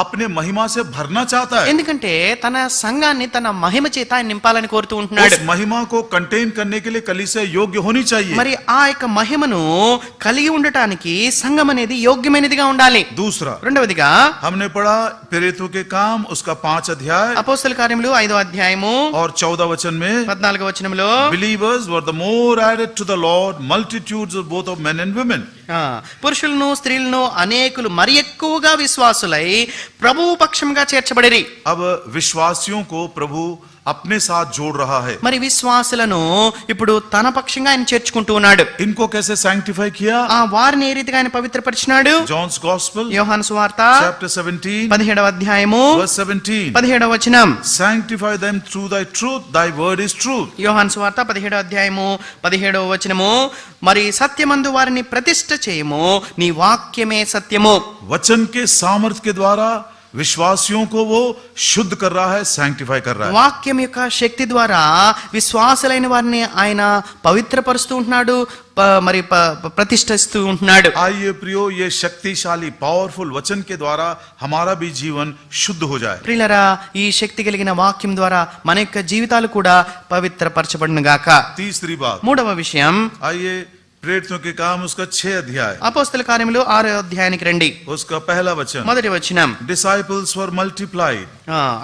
Speaker 2: अपने महिमा से भरना चाहता है.
Speaker 1: ఎందుకంటే తన సంఘాన్ని తన మహిమ చేత ఆయన నింపాలని కోరుతూ ఉంటున్నాడు.
Speaker 2: उस महिमा को कंटेन करने के लिए कलीसिया योग्य होनी चाहिए.
Speaker 1: మరి ఆ యొక్క మహిమను కలిగి ఉండటానికి సంఘం అనేది యోగ్యమైనదిగా ఉండాలి.
Speaker 2: दूसरा,
Speaker 1: రెండవదిగా
Speaker 2: हमने पढ़ा प्रेरितों के काम उसका 5 अध्याय
Speaker 1: అపోస్తల కార్యములు 5వ అధ్యాయము
Speaker 2: और 14 वचन में
Speaker 1: 14వ వచనంలో
Speaker 2: believers were the more added to the Lord, multitudes of both of men and women.
Speaker 1: పురుషులను స్త్రీలను అనేకులు మరి ఎక్కువగా విశ్వాసులై ప్రభువు పక్షంగా చేర్చబడిరి.
Speaker 2: अब विश्वासियों को प्रभु अपने साथ जोड़ रहा है.
Speaker 1: మరి విశ్వాసులను ఇప్పుడు తన పక్షంగా ఆయన చేర్చుకుంటూ ఉన్నాడు.
Speaker 2: इनको कैसे सैंक्टिफाई किया?
Speaker 1: ఆ వారిని ఏ రీతిగా ఆయన పవిత్రపరిచినాడు?
Speaker 2: John's Gospel
Speaker 1: యోహాను సువార్త
Speaker 2: chapter 17
Speaker 1: 17వ అధ్యాయము
Speaker 2: verse 17.
Speaker 1: 17వ వచనం.
Speaker 2: Sanctify them through thy truth, thy word is truth.
Speaker 1: యోహాను సువార్త 17వ అధ్యాయము 17వ వచనము. మరి సత్యమందు వారిని ప్రతిష్ఠ చేయము, నీ వాక్యమే సత్యము.
Speaker 2: वचन के सामर्थ के द्वारा विश्वासियों को वो शुद्ध कर रहा है, सैंक्टिफाई कर रहा है.
Speaker 1: వాక్యం యొక్క శక్తి ద్వారా విశ్వాసులైన వారిని ఆయన పవిత్రపరుస్తూ ఉంటున్నాడు, మరి ప్రతిష్ఠిస్తూ ఉంటున్నాడు.
Speaker 2: आइए प्रियो, ये शक्तिशाली पावरफुल वचन के द्वारा हमारा भी जीवन शुद्ध हो जाए.
Speaker 1: ప్రియులారా, ఈ శక్తి కలిగిన వాక్యం ద్వారా మన యొక్క జీవితాలు కూడా పవిత్రపరచబడును గాక.
Speaker 2: तीसरी बात,
Speaker 1: మూడవ విషయం,
Speaker 2: आइए प्रेरितों के काम उसका 6 अध्याय
Speaker 1: అపోస్తల కార్యములు 6వ అధ్యాయానికి రండి.
Speaker 2: उसका पहला वचन,
Speaker 1: మొదటి వచనం.
Speaker 2: disciples were multiplied.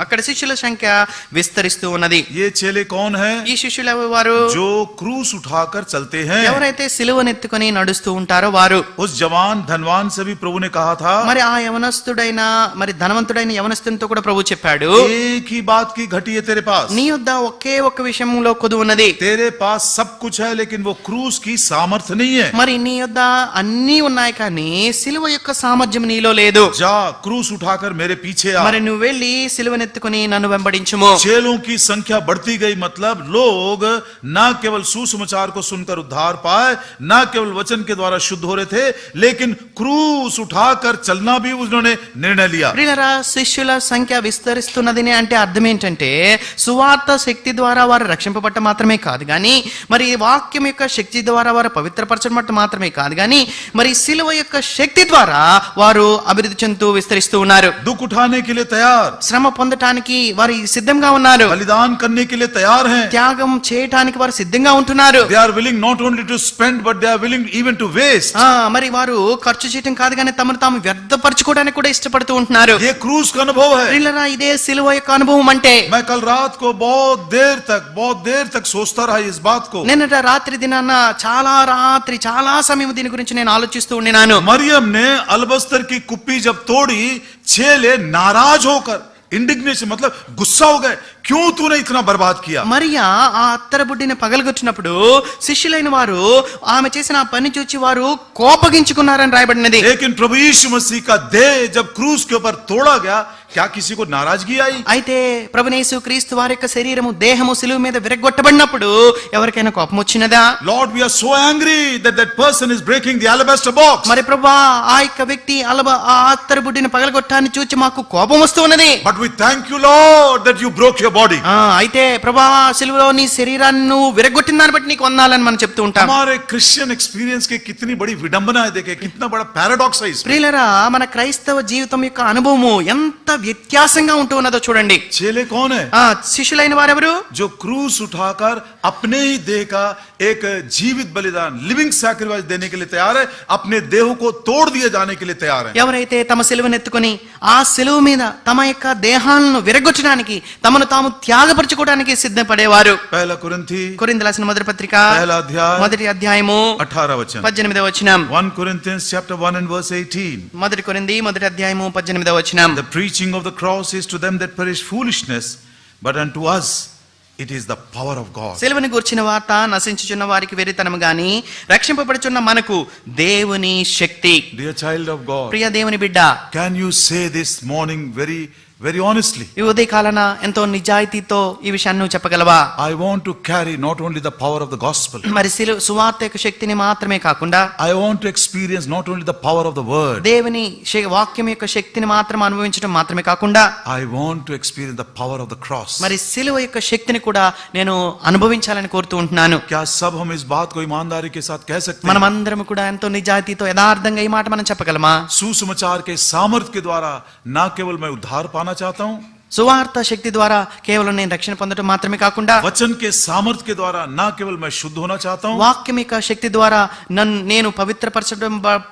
Speaker 1: అక్కడ శిష్యుల సంఖ్య విస్తరిస్తూ ఉన్నది.
Speaker 2: ये चेले कौन है?
Speaker 1: ఈ శిష్యులు వారు
Speaker 2: जो क्रूस उठाकर चलते हैं.
Speaker 1: ఎవరైతే సిలువనెత్తుకొని నడుస్తూ ఉంటారో వారు.
Speaker 2: उस जवान धनवान से भी प्रभु ने कहा था,
Speaker 1: మరి ఆ యవనస్తుడైన మరి ధనవంతుడైన యవనస్తునితో కూడా ప్రభు చెప్పాడు,
Speaker 2: एक ही बात की घटी है तेरे पास.
Speaker 1: నీ యొద్ద ఒకే ఒక్క విషయంలో కొదువు ఉన్నది.
Speaker 2: तेरे पास सब कुछ है, लेकिन वो क्रूस की सामर्थ नहीं है.
Speaker 1: మరి నీ యొద్ద అన్నీ ఉన్నాయి కానీ సిలువ యొక్క సామర్థ్యం నీలో లేదు.
Speaker 2: जा क्रूस उठाकर मेरे पीछे आ.
Speaker 1: మరి నువ్వు వెళ్ళి సిలువనెత్తుకొని నన్ను వెంబడించుము.
Speaker 2: चेलों की संख्या बढ़ती गई, मतलब लोग न केवल सुसमाचार को सुनकर उद्धार पाए, न केवल वचन के द्वारा शुद्ध हो रहे थे, लेकिन क्रूस उठाकर चलना भी उन्होंने निर्णय लिया.
Speaker 1: ప్రియులారా, శిష్యుల సంఖ్య విస్తరిస్తున్నదని అంటే అర్థం ఏంటంటే సువార్త శక్తి ద్వారా వారు రక్షింపబట్ట మాత్రమే కాదు కానీ, మరి వాక్యం యొక్క శక్తి ద్వారా వారు పవిత్రపరచబట్ట మాత్రమే కాదు కానీ, మరి సిలువ యొక్క శక్తి ద్వారా వారు అభివృద్ధి చెందుతూ విస్తరిస్తూ ఉన్నారు.
Speaker 2: दुख उठाने के लिए तैयार,
Speaker 1: శ్రమ పొందటానికి వారు సిద్ధంగా ఉన్నారు.
Speaker 2: बलिदान करने के लिए तैयार हैं.
Speaker 1: త్యాగం చేయటానికి వారు సిద్ధంగా ఉంటున్నారు.
Speaker 2: They are willing not only to spend, but they are willing even to waste.
Speaker 1: మరి వారు ఖర్చు చేయటం కాదు కానీ తమను తాము వ్యర్థపరచుకోవడానికి కూడా ఇష్టపడుతూ ఉంటున్నారు.
Speaker 2: ये क्रूस का अनुभव है.
Speaker 1: ప్రియులారా, ఇదే సిలువ యొక్క అనుభవం అంటే.
Speaker 2: मैं कल रात को बहुत देर तक सोचता रहा इस बात को.
Speaker 1: నిన్నట రాత్రి దినాన చాలా సమయం దీని గురించి నేను ఆలోచిస్తూ ఉండినాను.
Speaker 2: मरियम ने अलबस्तर की कुप्पी जब तोड़ी, चेले नाराज होकर, इंडिग्नेशन मतलब गुस्सा हो गए, क्यों तूने इतना बर्बाद किया.
Speaker 1: మరియా ఆ అత్తర బుడ్డిని పగలగొట్టినప్పుడు శిష్యులైన వారు ఆమె చేసిన ఆ పని చూచి వారు కోపగించుకున్నారని రాయబడినది.
Speaker 2: लेकिन प्रभु यीशु मसीह का देह जब क्रूस के ऊपर तोड़ा गया, क्या किसी को नाराजगी आई?
Speaker 1: అయితే ప్రభునేసు క్రీస్తు వారి యొక్క శరీరము దేహము సిలువ మీద విరగొట్టబడినప్పుడు ఎవరికైనా కోపం వచ్చినదా?
Speaker 2: Lord, we are so angry that person is breaking the alabaster box.
Speaker 1: మరి ప్రభువా, ఆ యొక్క వ్యక్తి ఆ అత్తర బుడ్డిని పగలగొట్టాన్ని చూచి మాకు కోపం వస్తూ ఉన్నది.
Speaker 2: But we thank you, Lord, that you broke your body.
Speaker 1: అయితే ప్రభా, సిలువలో నీ శరీరాన్ని నువ్వు విరగొట్టిన దాన్ని బట్టి నీకు వందాలని మనం చెప్తూ ఉంటాం.
Speaker 2: हमारे क्रिश्चियन एक्सपीरियंस की कितनी बड़ी विडंबना है, देखिए कितना बड़ा पैराडॉक्स है इसमें.
Speaker 1: ప్రియులారా, మన క్రైస్తవ జీవితం యొక్క అనుభవము ఎంత వ్యత్యాసంగా ఉంటూ ఉన్నదో చూడండి.
Speaker 2: चेले कौन है?
Speaker 1: శిష్యులైన వారెవరు?
Speaker 2: जो क्रूस उठाकर अपने ही देह का एक जीवित बलिदान, लिविंग सैक्रिफाइस देने के लिए तैयार है, अपने देह को तोड़ दिए जाने के लिए तैयार है.
Speaker 1: ఎవరైతే తమ సిలువనెత్తుకొని ఆ సిలువ మీద తమ యొక్క దేహాలను విరగొట్టడానికి తమను తాము త్యాగపరచుకోవడానికి సిద్ధపడేవారు.
Speaker 2: पहला कुरिन्थी
Speaker 1: కొరింథీ రాసిన మొదటి పత్రిక
Speaker 2: पहला अध्याय
Speaker 1: మొదటి అధ్యాయము
Speaker 2: 18 वचन.
Speaker 1: 18వ వచనం.
Speaker 2: 1 Corinthians chapter 1 and verse 18.
Speaker 1: మొదటి కొరింథీ మొదటి అధ్యాయము 18వ వచనం.
Speaker 2: The preaching of the cross is to them that perish foolishness, but unto us it is the power of God.
Speaker 1: సిలువను గూర్చిన వార్త నశించుచున్న వారికి వెరితనము గాని రక్షింపబడుచున్న మనకు దేవుని శక్తి.
Speaker 2: Dear child of God,
Speaker 1: ప్రియ దేవుని బిడ్డ,
Speaker 2: can you say this morning very very honestly.
Speaker 1: ఈ ఉదయకాలన ఎంతో నిజాయితీతో ఈ విషయాన్ని నువ్వు చెప్పగలవా?
Speaker 2: I want to carry not only the power of the gospel.
Speaker 1: మరి సువార్త యొక్క శక్తిని మాత్రమే కాకుండా
Speaker 2: I want to experience not only the power of the word.
Speaker 1: దేవుని వాక్యం యొక్క శక్తిని మాత్రం అనుభవించడం మాత్రమే కాకుండా
Speaker 2: I want to experience the power of the cross.
Speaker 1: మరి సిలువ యొక్క శక్తిని కూడా నేను అనుభవించాలని కోరుతూ ఉంటున్నాను.
Speaker 2: क्या सब हम इस बात को ईमानदारी के साथ कह सकते हैं?
Speaker 1: మనమందరం కూడా ఎంతో నిజాయితీతో యథార్థంగా ఈ మాట మనం చెప్పగలమా?
Speaker 2: सुसमाचार के सामर्थ्य के द्वारा ना केवल मैं उद्धार पाना चाहता हूं,
Speaker 1: సువార్త శక్తి ద్వారా కేవలం నేను రక్షణ పొందడం మాత్రమే కాకుండా
Speaker 2: वचन के सामर्थ्य के द्वारा ना केवल मैं शुद्ध होना चाहता हूं,
Speaker 1: వాక్యం యొక్క శక్తి ద్వారా నేను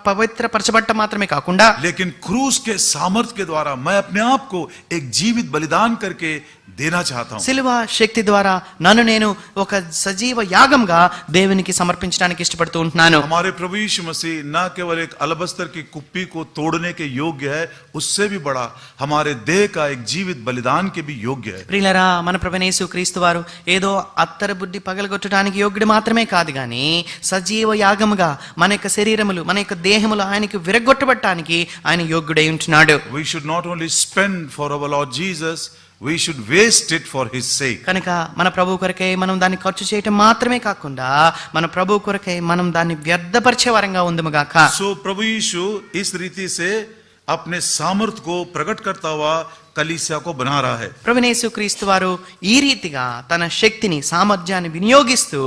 Speaker 1: పవిత్రపరచబడటం మాత్రమే కాకుండా
Speaker 2: लेकिन क्रूस के सामर्थ्य के द्वारा मैं अपने आप को एक जीवित बलिदान करके देना चाहता हूं.
Speaker 1: సిలువ శక్తి ద్వారా నన్ను నేను ఒక సజీవ యాగంగా దేవునికి సమర్పించడానికి ఇష్టపడుతూ ఉంటున్నాను.
Speaker 2: हमारे प्रभु यीशु मसीह ना केवल एक अलबस्तर की कुप्पी को तोड़ने के योग्य है, उससे भी बड़ा हमारे देह का एक जीवित बलिदान के भी योग्य है.
Speaker 1: ప్రియులారా, మన ప్రభువైన యేసుక్రీస్తు వారు ఏదో అత్తర బుడ్డి పగలగొట్టడానికి యోగ్యుడు మాత్రమే కాదు గాని సజీవ యాగముగా మన యొక్క శరీరములు మన యొక్క దేహములు ఆయనకి విరగొట్టబడటానికి ఆయన యోగ్యుడై ఉంటున్నాడు.
Speaker 2: We should not only spend for our Lord Jesus, we should waste it for his sake.
Speaker 1: కనుక మన ప్రభు కొరకై మనం దాన్ని ఖర్చు చేయటం మాత్రమే కాకుండా మన ప్రభు కొరకై మనం దాన్ని వ్యర్థపరిచే వరంగా ఉందముగాక.
Speaker 2: So प्रभु यीशु इस रीति से अपने सामर्थ्य को प्रकट करता हुआ कलीसिया को बना रहा है.
Speaker 1: ప్రభువైన యేసుక్రీస్తు వారు ఈ రీతిగా తన శక్తిని సామర్థ్యాన్ని వినియోగిస్తూ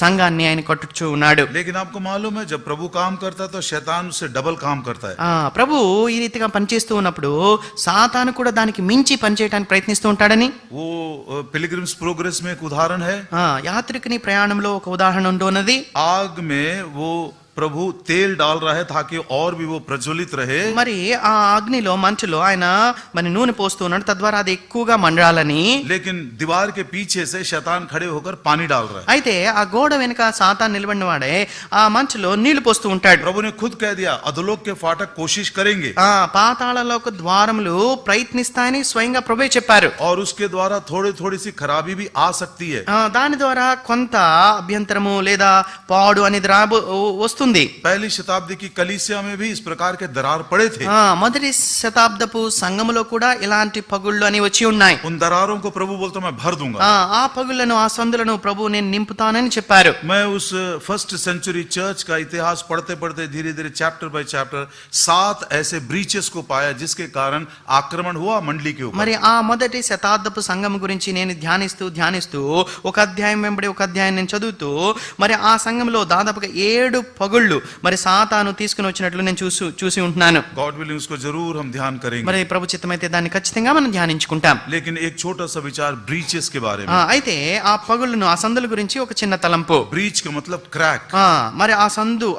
Speaker 1: సంఘాన్ని ఆయన కట్టుచూ ఉన్నాడు.
Speaker 2: लेकिन आपको मालूम है जब प्रभु काम करता है तो शैतान उससे डबल काम करता है.
Speaker 1: ప్రభు ఈ రీతిగా పనిచేస్తూ ఉన్నప్పుడు సాతాను కూడా దానికి మించి పనిచేయడానికి ప్రయత్నిస్తూ ఉంటాడని
Speaker 2: वो पिलग्रिम्स प्रोग्रेस में एक उदाहरण है.
Speaker 1: యాత్రికుని ప్రయాణంలో ఒక ఉదాహరణ ఉన్నది.
Speaker 2: आग में वो प्रभु तेल डाल रहा है ताकि और भी वो प्रज्वलित रहे.
Speaker 1: మరి ఆ అగ్నిలో మంచులో ఆయన మరి నూనె పోస్తూ ఉన్నాడు, తద్వారా అది ఎక్కువగా మండాలని.
Speaker 2: लेकिन दीवार के पीछे से शैतान खड़े होकर पानी डाल रहा है.
Speaker 1: అయితే ఆ గోడ వెనుక సాతాను నిలబడిన వాడే ఆ మంచులో నీళ్లు పోస్తూ ఉంటాడు.
Speaker 2: प्रभु ने खुद कह दिया अधोलोक के फाटक कोशिश करेंगे.
Speaker 1: పాతాళలోక ద్వారములు ప్రయత్నిస్తాయని స్వయంగా ప్రభువే చెప్పారు.
Speaker 2: और उसके द्वारा थोड़ी थोड़ी सी खराबी भी आ सकती है.
Speaker 1: దాని ద్వారా కొంత అభ్యంతరము లేదా పాడు అనేది వస్తుంది.
Speaker 2: पहली शताब्दी की कलीसिया में भी इस प्रकार के दरार पड़े थे.
Speaker 1: మొదటి శతాబ్దపు సంఘములో కూడా ఇలాంటి పగుళ్ళు అని వచ్చి ఉన్నాయి.
Speaker 2: उन दरारों को प्रभु बोलता मैं भर दूंगा.
Speaker 1: ఆ పగుళ్లను ఆ సందులను ప్రభు నేను నింపుతానని చెప్పారు.
Speaker 2: मैं उस फर्स्ट सेंचुरी चर्च का इतिहास पढ़ते पढ़ते धीरे धीरे चैप्टर बाय चैप्टर 7 ऐसे ब्रीचेस को पाया जिसके कारण आक्रमण हुआ मंडली के ऊपर.
Speaker 1: మరి ఆ మొదటి శతాబ్దపు సంఘం గురించి నేను ధ్యానిస్తూ ఒక అధ్యాయం వెంబడి ఒక అధ్యాయం నేను చదువుతూ మరి ఆ సంఘంలో దాదాపుగా 7 పగుళ్ళు మరి సాతాను తీసుకుని వచ్చినట్లు నేను చూసి ఉంటున్నాను.
Speaker 2: गॉड विलिंग उसको जरूर हम ध्यान करेंगे.
Speaker 1: మరి ప్రభు చిత్తమైతే దాన్ని ఖచ్చితంగా మనం ధ్యానించుకుంటాం.
Speaker 2: लेकिन एक छोटा सा विचार ब्रीचेस के बारे में.
Speaker 1: అయితే ఆ పగుళ్ళను ఆ సందుల గురించి ఒక చిన్న తలంపు.
Speaker 2: ब्रीच का मतलब क्रैक.
Speaker 1: మరి ఆ సందు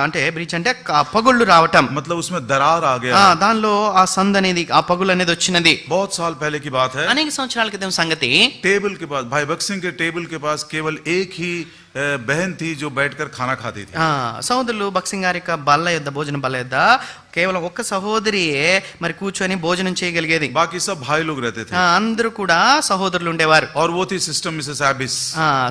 Speaker 1: అంటే బ్రీచ్ అంటే పగుళ్ళు రావటం,
Speaker 2: मतलब उसमें दरार आ गया.
Speaker 1: దానిలో ఆ సందు అనేది ఆ పగులు అనేది వచ్చినది.
Speaker 2: बहुत साल पहले की बात है.
Speaker 1: అనేక సంవత్సరాల క్రితం సంగతి.
Speaker 2: टेबल के पास भाई भगत सिंह के टेबल के पास केवल एक ही बहन थी जो बैठकर खाना खाती थी.
Speaker 1: సహోదరులు భక్సింగ్ గారి యొక్క భోజన బల్ల యొద్ద కేవలం ఒక్క సహోదరియే మరి కూర్చొని భోజనం చేయగలిగేది.
Speaker 2: बाकी सब भाई लोग रहते थे.
Speaker 1: అందరూ కూడా సహోదరులు ఉండేవారు.
Speaker 2: और वो थी सिस्टर मिसेस एबिस.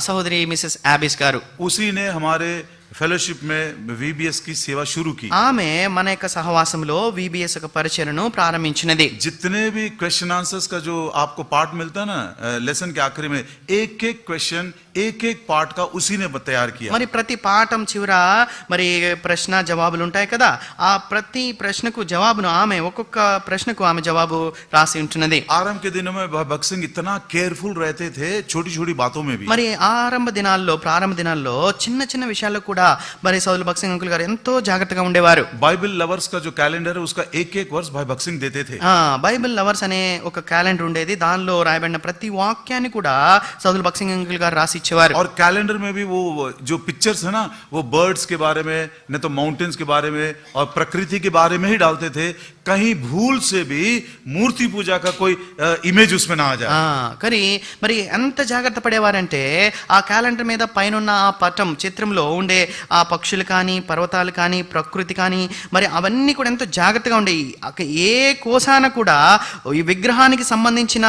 Speaker 1: సహోదరి మిసెస్ యాబిస్ గారు.
Speaker 2: उसी ने हमारे फेलोशिप में VBS की सेवा शुरू की.
Speaker 1: ఆమె మన యొక్క సహవాసంలో VBS యొక్క పరిచర్యను ప్రారంభించినది.
Speaker 2: जितने भी क्वेश्चन आंसर्स का जो आपको पार्ट मिलता है ना लेसन के आखिरी में, एक एक क्वेश्चन एक एक पार्ट का उसी ने तैयार किया.
Speaker 1: మరి ప్రతి పాఠం చివర మరి ప్రశ్న జవాబులు ఉంటాయి కదా, ఆ ప్రతి ప్రశ్నకు జవాబును ఆమె ఒక్కొక్క ప్రశ్నకు ఆమె జవాబు రాసి ఉంటున్నది.
Speaker 2: आरंभ के दिनों में भगत सिंह इतना केयरफुल रहते थे छोटी छोटी बातों में भी.
Speaker 1: మరి ప్రారంభ దినాల్లో చిన్న చిన్న విషయాల్లో కూడా మరి సౌలు భక్సింగ్ అంకుల్ గారు ఎంతో జాగ్రత్తగా ఉండేవారు.
Speaker 2: बाइबल लवर्स का जो कैलेंडर है उसका एक एक वर्ष भाई भगत सिंह देते थे.
Speaker 1: బైబిల్ లవర్స్ అనే ఒక క్యాలెండర్ ఉండేది, దానిలో రాయబడిన ప్రతి వాక్యాన్ని కూడా సౌలు భక్సింగ్ అంకుల్ గారు రాసి ఇచ్చేవారు.
Speaker 2: और कैलेंडर में भी वो जो पिक्चर्स है ना वो बर्ड्स के बारे में नहीं तो माउंटेन्स के बारे में और प्रकृति के बारे में ही डालते थे. कहीं भूल से भी मूर्ति पूजा का कोई इमेज उसमें ना आ जाए.
Speaker 1: కానీ మరి ఎంత జాగ్రత్త పడేవారంటే ఆ క్యాలెండర్ మీద పైన ఆ పటం చిత్రంలో ఉండే ఆ పక్షులు కానీ పర్వతాలు కానీ ప్రకృతి కానీ మరి అవన్నీ కూడా ఎంతో జాగ్రత్తగా ఉండేవి. ఏ కోసాన కూడా ఈ విగ్రహానికి సంబంధించిన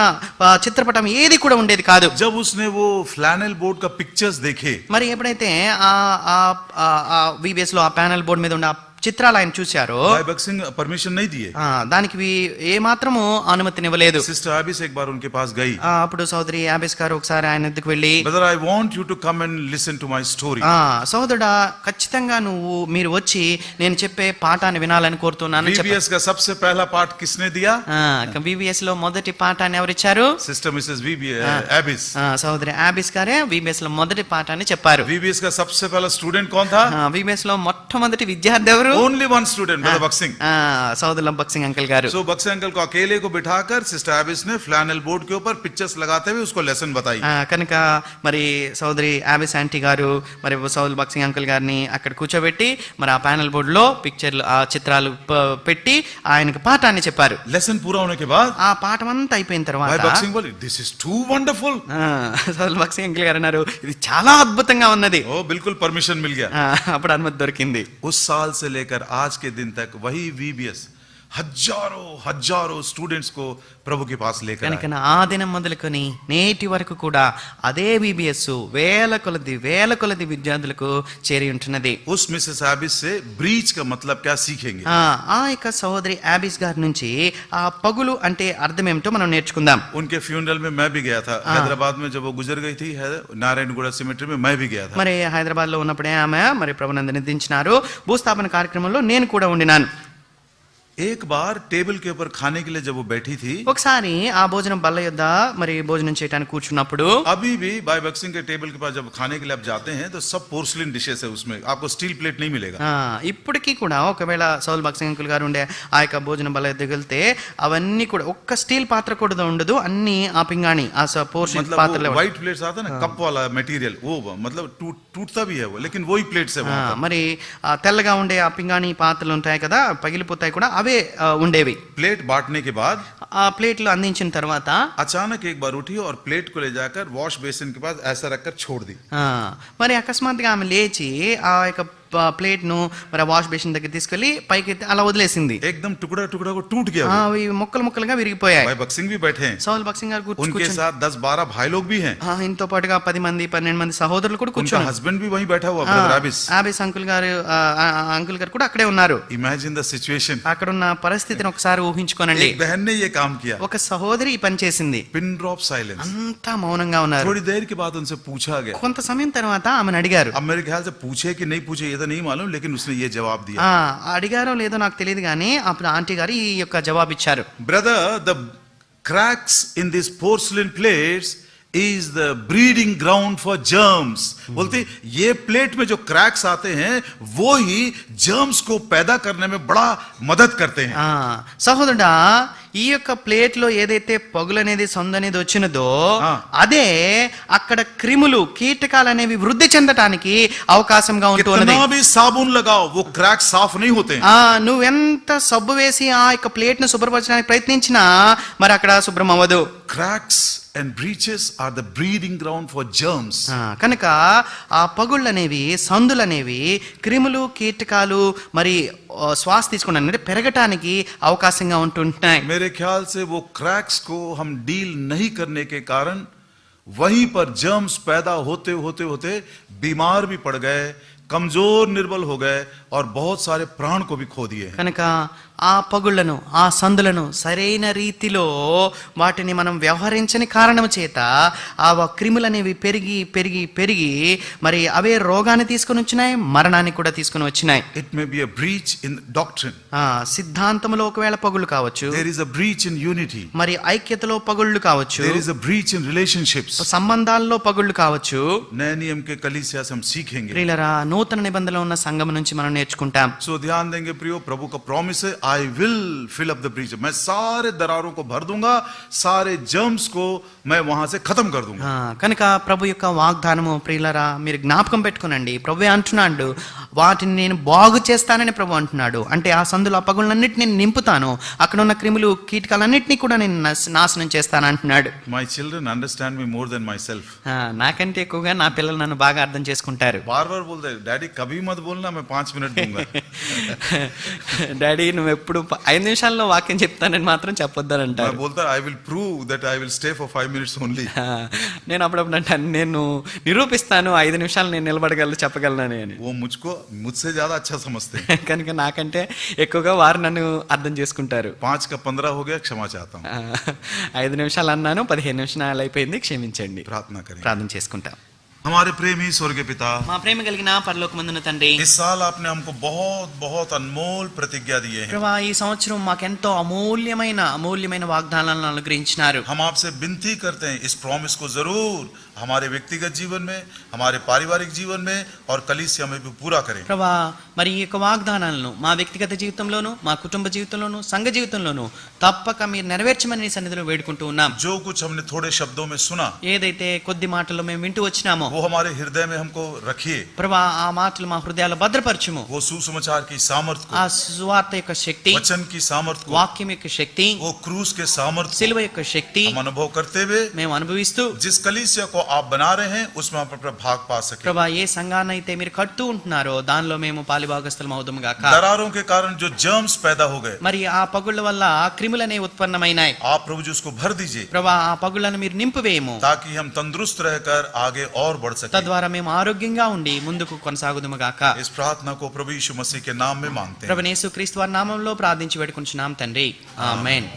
Speaker 1: చిత్రపటం ఏది కూడా ఉండేది కాదు.
Speaker 2: जब उसने वो फ्लैनेल बोर्ड का पिक्चर्स देखे,
Speaker 1: మరి ఎప్పుడైతే VBS లో ఆ ప్యానెల్ బోర్డు మీద ఉన్న చిత్రాలు ఆయన చూశారో
Speaker 2: भाई भगत सिंह परमिशन नहीं दिए।
Speaker 1: దానికి ఏ మాత్రము అనుమతినివ్వలేదు.
Speaker 2: सिस्टर आबिस एक बार उनके पास गई,
Speaker 1: అప్పుడు సోదరి యాబేస్ గారు ఒకసారి ఆయన ఎద్దుకు వెళ్ళి,
Speaker 2: brother I want you to come and listen to my story.
Speaker 1: సోదరుడా ఖచ్చితంగా మీరు వచ్చి నేను చెప్పే పాఠాన్ని వినాలని కోరుతున్నాను.
Speaker 2: बीबीएस का सबसे पहला पाठ किसने दिया?
Speaker 1: VBS లో మొదటి పాఠాన్ని ఎవరిచ్చారు?
Speaker 2: Sister Mrs एबिस।
Speaker 1: సోదరి యాబిస్ గారే VBS లో మొదటి పాఠాన్ని చెప్పారు.
Speaker 2: बीबीएस का सबसे पहला स्टूडेंट कौन था?
Speaker 1: VBS లో మొట్టమొదటి విద్యార్థి ఎవరు?
Speaker 2: Only one student, brother Bhagat Singh.
Speaker 1: సోదరుల భగత్ సింగ్ అంకుల్ గారు.
Speaker 2: सो भगत सिंह अंकल को अकेले को बिठाकर सिस्टर एबिस ने फ्लैनल बोर्ड के ऊपर पिक्चर्स लगाते हुए उसको लेसन बताई।
Speaker 1: కనుక మరి సోదరి యాబిస్ ఆంటీ గారు మరి సోదరు భగత్ సింగ్ అంకుల్ గారిని అక్కడ కూర్చోబెట్టి మరి ఆ ప్యానల్ బోర్డు లో పిక్చర్లు ఆ చిత్రాలు పెట్టి ఆయనకు పాఠాన్ని చెప్పారు.
Speaker 2: लेसन पूरा होने के बाद
Speaker 1: ఆ పాఠం అంతా అయిపోయిన తర్వాత
Speaker 2: भगत सिंह बोले दिस इज टू वंडरफुल।
Speaker 1: సోదరు భగత్ సింగ్ అంకుల్ గారు అన్నారు ఇది చాలా అద్భుతంగా ఉన్నది.
Speaker 2: ओ बिल्कुल परमिशन मिल गया।
Speaker 1: అప్పుడు అనుమతి దొరికింది.
Speaker 2: उस साल से लेकर आज के दिन तक वही VBS हजारों स्टूडेंट्स को प्रभु के पास लेकर
Speaker 1: కనుక ఆ దినం మొదలుకొని నేటి వరకు కూడా అదే VBS వేల కొలది విద్యార్థులకు చేరి ఉంటున్నది.
Speaker 2: उस मिसेस एबिस से ब्रीच का मतलब क्या सीखेंगे?
Speaker 1: ఆ యొక్క సోదరి యాబిస్ గారి నుంచి ఆ పగులు అంటే అర్థం ఏమిటో మనం నేర్చుకుందాం.
Speaker 2: उनके फ्यूनरल में मैं भी गया था। हैदराबाद में जब वो गुजर गई थी नारायणगुड़ा सिमेट्री में मैं भी गया था।
Speaker 1: మరి హైదరాబాద్ లో ఉన్నప్పుడే ఆమె మరి ప్రభునందు నిద్రించినారు. భూస్థాపన కార్యక్రమంలో నేను కూడా ఉండినాను.
Speaker 2: एक बार टेबल के ऊपर खाने के लिए जब वो बैठी थी,
Speaker 1: ఒకసారి ఆ భోజనం బల్ల యొద్ద మరి భోజనం చేయడానికి కూర్చున్నప్పుడు
Speaker 2: अभी भी भाई भगत सिंह के टेबल के पास जब खाने के लिए आप जाते हैं तो सब पोर्सलिन डिशेस है, उसमें आपको स्टील प्लेट नहीं मिलेगा।
Speaker 1: ఇప్పటికీ కూడా ఒకవేళ సౌల్ భగత్ సింగ్ అంకుల్ గారు ఉండే ఆ యొక్క భోజన బల్ల యొద్దకు వెళ్తే అవన్నీ కూడా ఒక్క స్టీల్ పాత్ర కూడా ఉండదు, అన్ని ఆ పింగాణి ఆ పోర్షన్ పాత్రలు.
Speaker 2: व्हाइट प्लेट्स आता है ना, कप वाला मटेरियल, वो मतलब टूटता भी है वो, लेकिन वही प्लेट्स है।
Speaker 1: మరి తెల్లగా ఉండే ఆ పింగాణి పాత్రలు ఉంటాయి కదా, పగిలిపోతాయి కూడా, అవే ఉండేవి.
Speaker 2: प्लेट बांटने के बाद
Speaker 1: ఆ ప్లేట్లు అందించిన తర్వాత
Speaker 2: अचानक एक बार उठी और प्लेट को ले जाकर वॉश बेसिन के पास ऐसा रखकर छोड़ दी।
Speaker 1: మరి అకస్మాత్తుగా ఆమె లేచి ఆ యొక్క ప్లేట్ ను మరి వాష్ బేసిన్ దగ్గర తీసుకెళ్లి పైకి అలా వదిలేసింది.
Speaker 2: एकदम टुकड़ा को टूट गया।
Speaker 1: అవి ముక్కలుగా విరిగిపోయాయి.
Speaker 2: भाई भगत सिंह भी बैठे हैं,
Speaker 1: సౌల్ భగత్ సింగ్ గారు
Speaker 2: उनके साथ 10-12 भाई लोग भी हैं।
Speaker 1: ఇంతో పాటుగా 10-12 మంది సహోదరులు కూడా
Speaker 2: उनका
Speaker 1: కూర్చున్నారు.
Speaker 2: हस्बैंड भी वहीं बैठा हुआ, ब्रदर एबिस।
Speaker 1: ఆబిస్ అంకుల్ గారు కూడా అక్కడే ఉన్నారు.
Speaker 2: Imagine the situation.
Speaker 1: అక్కడ ఉన్న పరిస్థితిని ఒకసారి ఊహించుకోనండి.
Speaker 2: एक बहन ने ये काम किया,
Speaker 1: ఒక సహోదరి ఈ పని చేసింది.
Speaker 2: Pin drop silence.
Speaker 1: అంతా మౌనంగా ఉన్నారు.
Speaker 2: थोड़ी देर के बाद उनसे पूछा गया,
Speaker 1: కొంత సమయం తర్వాత ఆమెను అడిగారు.
Speaker 2: अब मेरे ख्याल से पूछे कि नहीं पूछे ये तो नहीं मालूम, लेकिन उसने ये जवाब दिया।
Speaker 1: అడిగారో లేదో నాకు తెలియదు కానీ అప్పుడు ఆంటీ గారు ఈ యొక్క జవాబు ఇచ్చారు.
Speaker 2: Brother, the cracks in these porcelain plates is the breeding ground for germs। बोलते ये प्लेट में जो क्रैक्स आते हैं वो ही जर्म्स को पैदा करने में बड़ा मदद करते हैं।
Speaker 1: సహోదరుడా, ఈ యొక్క ప్లేట్ లో ఏదైతే పగులు అనేది సందు అనేది వచ్చినదో అదే అక్కడ క్రిములు కీటకాలు అనేవి వృద్ధి చెందటానికి అవకాశంగా ఉంటున్నది.
Speaker 2: कितना भी साबुन लगाओ वो क्रैक साफ नहीं होते।
Speaker 1: నువ్వెంత సబ్బు వేసి ఆ యొక్క ప్లేట్ ను శుభ్రపరచడానికి ప్రయత్నించినా మరి అక్కడ శుభ్రం అవ్వదు.
Speaker 2: Cracks and breaches are the breeding ground for germs।
Speaker 1: కనుక ఆ పగుళ్ళు అనేవి సందులు అనేవి క్రిములు కీటకాలు మరి శ్వాస తీసుకోవడానికి అంటే పెరగటానికి అవకాశంగా ఉంటుంటాయి.
Speaker 2: मेरे ख्याल से वो क्रैक्स को हम डील नहीं करने के कारण वहीं पर जर्म्स पैदा होते बीमार भी पड़ गए, कमजोर निर्बल हो गए और बहुत सारे प्राण को भी खो दिए।
Speaker 1: కనుక ఆ పగుళ్లను ఆ సందులను సరైన రీతిలో వాటిని మనం వ్యవహరించని కారణం చేత ఆ క్రిములు అనేవి పెరిగి పెరిగి పెరిగి మరి అవే రోగాన్ని తీసుకొని వచ్చినాయి, మరణాన్ని కూడా తీసుకొని వచ్చినాయి.
Speaker 2: It may be a breach in doctrine.
Speaker 1: సిద్ధాంతములో ఒకవేళ పగుళ్ళు కావచ్చు.
Speaker 2: There is a breach in unity.
Speaker 1: మరి ఐక్యతలో పగుళ్ళు కావచ్చు.
Speaker 2: There is a breach in relationships.
Speaker 1: సంబంధాల్లో పగుళ్ళు కావచ్చు.
Speaker 2: नए नियम के कलीसिया से हम सीखेंगे।
Speaker 1: ప్రియులారా, నూతన నిబంధనలో ఉన్న సంఘం నుంచి మనం నేర్చుకుంటాం.
Speaker 2: So ध्यान देंगे प्रियो, प्रभु का प्रॉमिस है, I will fill up the breach। मैं सारे दरारों को भर दूंगा, सारे जर्म्स को मैं वहां से खत्म कर दूंगा।
Speaker 1: కనుక ప్రభు యొక్క వాగ్దానము ప్రియులారా మీరు జ్ఞాపకం పెట్టుకునండి. ప్రభు అంటున్నాడు వాటిని నేను బాగు చేస్తానని ప్రభు అంటున్నాడు. అంటే ఆ సందుల పగులన్నిటిని నేను నింపుతాను, అక్కడ ఉన్న క్రిములు కీటకాలన్నిటినీ కూడా నేను నాశనం చేస్తాను అంటున్నాడు.
Speaker 2: My children understand me more than myself।
Speaker 1: నాకంటే ఎక్కువగా నా పిల్లలు నన్ను బాగా అర్థం చేసుకుంటారు.
Speaker 2: बार-बार बोलते हैं, डैडी कभी मत बोलना मैं 5 मिनट दूंगा।
Speaker 1: డాడీ నువ్వు ఎప్పుడు 5 నిమిషాల్లో వాక్యం చెప్తానని మాత్రం చెప్పొద్దని
Speaker 2: मैं
Speaker 1: అంటారు.
Speaker 2: बोलता I will prove that I will stay for 5 minutes only.
Speaker 1: నేను అప్పుడప్పుడు అంటాను, నేను నిరూపిస్తాను 5 నిమిషాలు నేను నిలబడగలను చెప్పగలనని అని.
Speaker 2: वो मुझसे ज्यादा अच्छा समझते हैं।
Speaker 1: కనుక నాకంటే ఎక్కువగా వారు నన్ను అర్థం చేసుకుంటారు.
Speaker 2: 5 का 15 हो गया, क्षमा चाहता हूँ।
Speaker 1: 5 నిమిషాలు అన్నాను, 15 నిమిషాలు అయిపోయింది, క్షమించండి.
Speaker 2: प्रार्थना करें।
Speaker 1: ప్రార్థన చేసుకుంటాం.
Speaker 2: हमारे प्रेमी स्वर्गीय पिता,
Speaker 1: మా ప్రేమ కలిగిన పరలోకమందున తండ్రి,
Speaker 2: इस साल आपने हमको बहुत बहुत अनमोल प्रतिज्ञा दिए हैं।
Speaker 1: ప్రభువా ఈ సంవత్సరం మాకెంతో అమూల్యమైన వాగ్దానాలను అనుగ్రహించినారు.
Speaker 2: हम आपसे विनती करते हैं इस प्रॉमिस को जरूर हमारे व्यक्तिगत जीवन में, हमारे पारिवारिक जीवन में और कलीसिया में भी पूरा करें।
Speaker 1: ప్రభువా మరి ఈ యొక్క వాగ్దానాలను మా వ్యక్తిగత జీవితంలోను, మా కుటుంబ జీవితంలోను, సంఘ జీవితంలోను తప్పక మీరు నెరవేర్చమని నీ సన్నిధిలో వేడుకుంటూ ఉన్నాం.
Speaker 2: जो कुछ हमने थोड़े शब्दों में सुना,
Speaker 1: ఏదైతే కొద్ది మాటల్లో మేము వింటూ వచ్చినామో
Speaker 2: वो हमारे हृदय में हमको रखिए।
Speaker 1: ప్రభువా ఆ మాటలు మా హృదయాల్లో భద్రపరచుము.
Speaker 2: वो सुसमाचार की सामर्थ्य
Speaker 1: ఆ
Speaker 2: को,
Speaker 1: సువార్త యొక్క శక్తి,
Speaker 2: वचन की सामर्थ्य को,
Speaker 1: వాక్యం యొక్క శక్తి,
Speaker 2: वो क्रूस के सामर्थ्य
Speaker 1: సిలువ యొక్క శక్తి
Speaker 2: को हम अनुभव करते हुए
Speaker 1: మేము అనుభవిస్తూ
Speaker 2: जिस कलीसिया को आप बना रहे हैं उसमें हम अपना भाग पा सके।
Speaker 1: ప్రభా ఏ సంఘాన్ని అయితే మీరు కడుతూ ఉంటున్నారో దానిలో మేము పాలిభాగస్తులం అవుదుము గాక.
Speaker 2: दरारों के कारण जो जर्म्स पैदा हो गए,
Speaker 1: మరి ఆ పగుళ్ళ వల్ల క్రిములనే ఉత్పన్నమైనాయి.
Speaker 2: आप प्रभु जी उसको भर दीजिए
Speaker 1: ప్రభా ఆ పగుళ్ళను మీరు నింపివేయము,
Speaker 2: ताकि हम तंदुरुस्त रहकर आगे और बढ़ सके।
Speaker 1: తద్వారా మేము ఆరోగ్యంగా ఉండి ముందుకు కొనసాగుదుము గాక.
Speaker 2: इस प्रार्थना को प्रभु यीशु मसीह के नाम में मांगते हैं।
Speaker 1: ప్రభువైన యేసుక్రీస్తు వారి నామములో ప్రార్థించి వేడుకుంటున్నాం తండ్రి, ఆమేన్.